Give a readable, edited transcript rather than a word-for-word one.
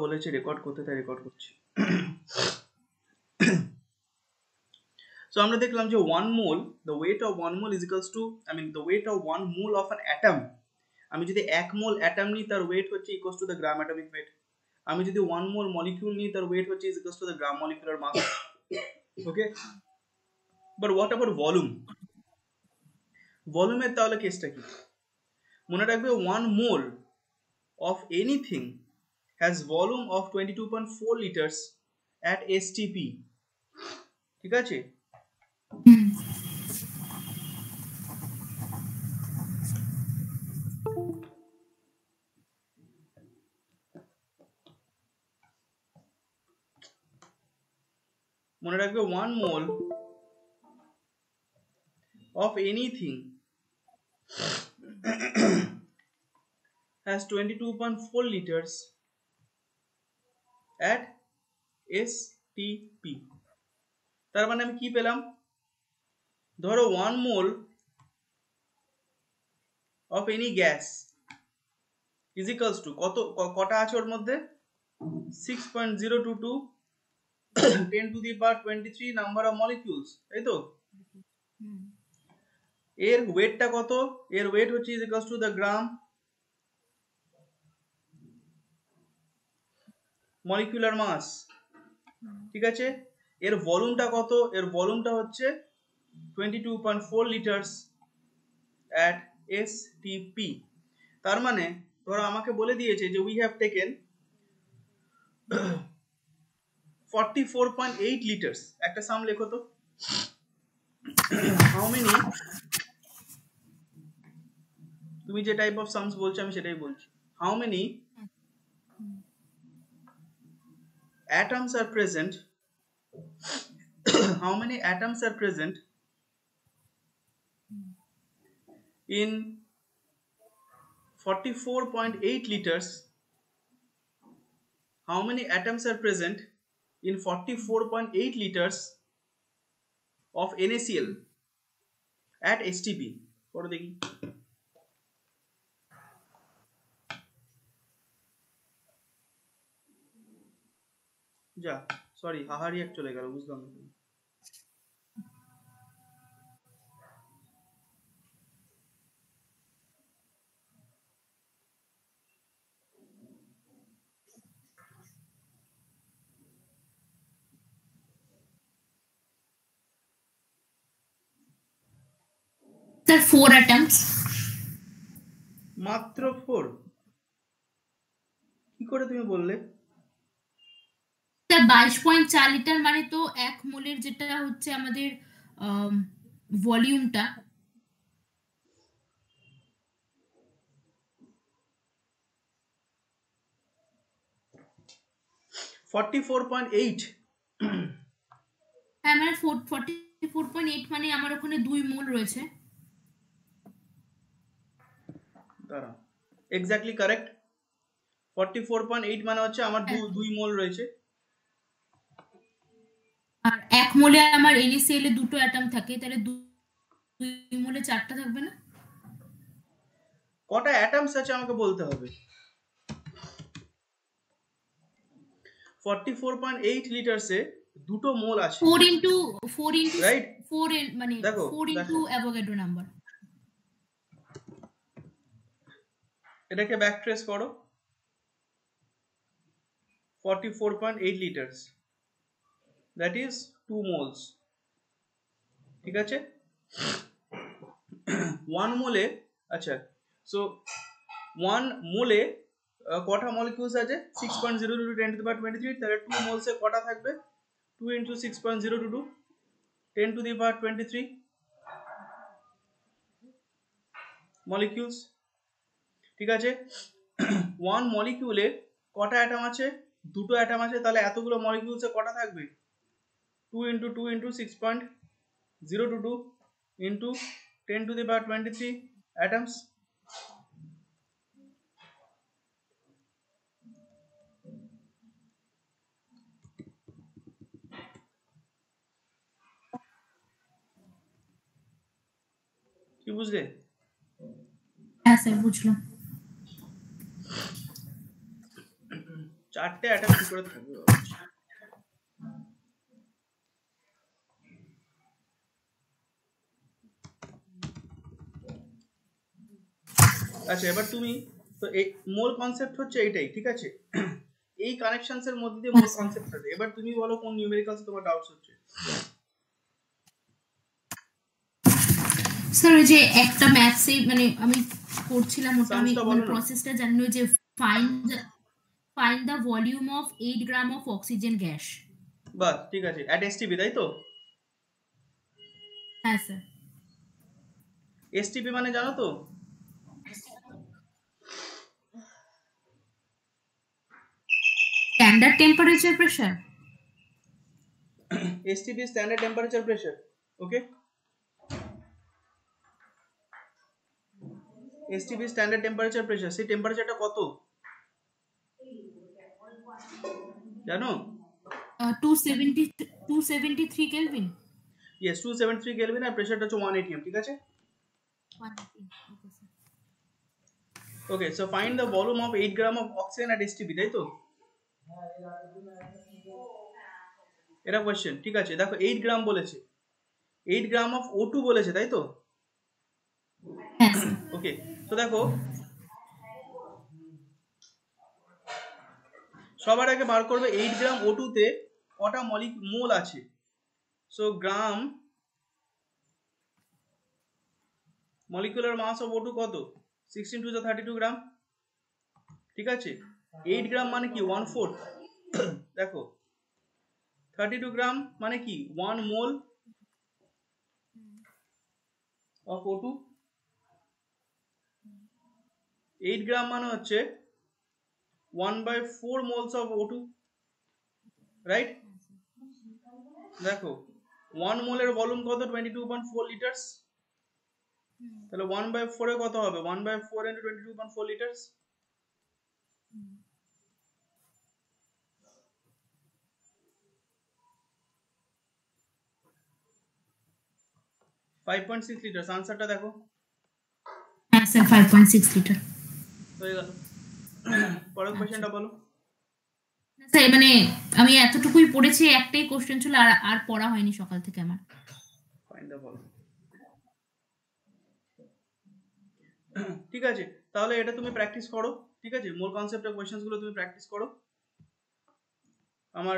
বলেছে রেকর্ড করতে, তাই রেকর্ড করছি। So আমরা দেখলাম যে 1 mole, the weight of 1 mole is equals to, the weight of 1 mole of an atom, আমি যদি 1 mole atom নিই তার weight হচ্ছে equals to the gram atomic weight, আমি যদি 1 mole molecule নিই তার weight হচ্ছে equals to the gram molecular mass. Okay, but what about volume? ভলিউমের তাহলে কেসটা কি? মনে রাখবে 1 mole of anything has volume of 22.4 liters at STP. ঠিক আছে? মনে রাখবে 1 mole of anything has 22.4 liters at STP. তার মানে আমি কি পেলাম? ধরো 1 mole of any gas is equals to কটা আছে ওর মধ্যে? 6.022 10 to the power 23 number of molecules, তাই তো? এর ওয়েটটা কত? এর ওয়েট হচ্ছে is equals to the gram molecular mass. ঠিক আছে? এর ভলিউমটা কত? এর ভলিউমটা হচ্ছে 22.4 liters at STP. তার মানে ধরো আমাকে বলে দিয়েছে যে we have taken 44.8 liters. একটা সাম লেখো তো। How many, তুমি যে টাইপ অফ সামস বলছো আমি সেটাই বলছি। How many atoms are present? How many atoms are present in 44.8 liters? How many atoms are present in 44.8 liters of NaCl at STP? পড়ো দেখি। যা, সরি, হাহারি এক চলে গেল, বুঝলাম না। Sir, 4 atoms. মাত্র 4? কি করে তুমি বললে? স্যার 22.4 লিটার মানে তো 1 মোলের যেটা হচ্ছে আমাদের ভলিউমটা। 44.8? হ্যাঁ মানে 44.8 মানে আমার ওখানে 2 মোল রয়েছে। দাঁড়া, এক্স্যাক্টলি কারেক্ট। 44.8 মানে হচ্ছে আমার 2 মোল রয়েছে। আর 1 মোলে আমার NaCl এ দুটো অ্যাটম থাকে, তাহলে 2 মোলে 4টা থাকবে না? কটা অ্যাটমস আছে আমাকে বলতে হবে। 44.8 লিটারসে দুটো মোল আছে। 4 ইনটু রাইট, 4 মানে দেখো 4 ইনটু অ্যাভোগাড্রো নাম্বার। এটাকে ব্যাক ট্রেস করো। 44.8 liters, that is 2 moles. ঠিক আছে? 1 মোলে, আচ্ছা, সো 1 মোলে কটা মলিকিউলস আছে? 6.022 10 to the power 23, তাহলে 2 মোলসে কটা থাকবে? 2 into 6.022 10 to the power 23 molecules. ঠিক আছে? 1 মলিকিউলে কটা অ্যাটম আছে? দুটো অ্যাটম আছে, তাহলে এতগুলো মলিকিউলসে কটা থাকবে? 2 into 2 into 6.022 into 10 to the power 23 atoms. কি বুঝলে? হ্যাঁ স্যার বুঝলাম। 4টে অ্যাটম কি করে থাকবে? আচ্ছা এবার তুমি তো এই মোল কনসেপ্ট হচ্ছে এইটাই, ঠিক আছে? এই কানেকশনস এর মধ্যে দিয়ে মোল কনসেপ্ট আছে। এবার তুমি বলো কোন নিউমেরিক্যালস তোমার ডাউটস হচ্ছে? স্যার যে একটা ম্যাথসে মানে আমি করছিলাম ওটা আমি সামসটা বলো মানে না। প্রসেসটা জানি যে find the volume of 8 gram of oxygen gas. বাস ঠিক আছে, অ্যাট এসটিপি তাই তো? হ্যাঁ স্যার। এসটিপি মানে জানো তো? Standard temperature pressure. STP standard temperature pressure. Okay, STP standard temperature pressure, সেই টেম্পারেচারটা কত জানো? 273 কেলভিন। ইয়েস 273 কেলভিন, আর প্রেসারটা হচ্ছে 1 atm, ঠিক আছে? Okay, so find the volume of 8 gram of oxygen at STP, তাই তো? এটা কোশ্চেন, ঠিক আছে? দেখো 8 গ্রাম বলেছে, 8 গ্রাম অফ O2 বলেছে, তাই তো? ওকে, তো দেখো সবার আগে বার করবে 8 গ্রাম O2 তে কটা মোল আছে। So gram molecular mass of O2 কত? 16 টু দ্য 32 গ্রাম, ঠিক আছে? 8 গ্রাম মানে কি 1/4, দেখো 32 গ্রাম মানে কি 1 মোল অফ O2, 8 গ্রাম মানে হচ্ছে 1/4 মোলস অফ O2, রাইট? দেখো 1 মোলের ভলিউম কত? 22.4 লিটারস, তাহলে 1/4 এ কত হবে? 1/4 into 22.4 লিটারস, 5.6 লিটারস। আনসারটা দেখো, হ্যাঁ স্যার 5.6 লিটার হয়ে গেল। পরের কোশ্চেনটা বলো। স্যার মানে আমি এতটুকুই পড়েছি, একটাই কোশ্চেন ছিল, আর আর পড়া হয়নি সকাল থেকে আমার। ফাইন্ড দ্য ভলিউম, ঠিক আছে? তাহলে এটা তুমি প্র্যাকটিস করো, ঠিক আছে? মোল কনসেপ্টের কোশ্চেনস গুলো তুমি প্র্যাকটিস করো। আমার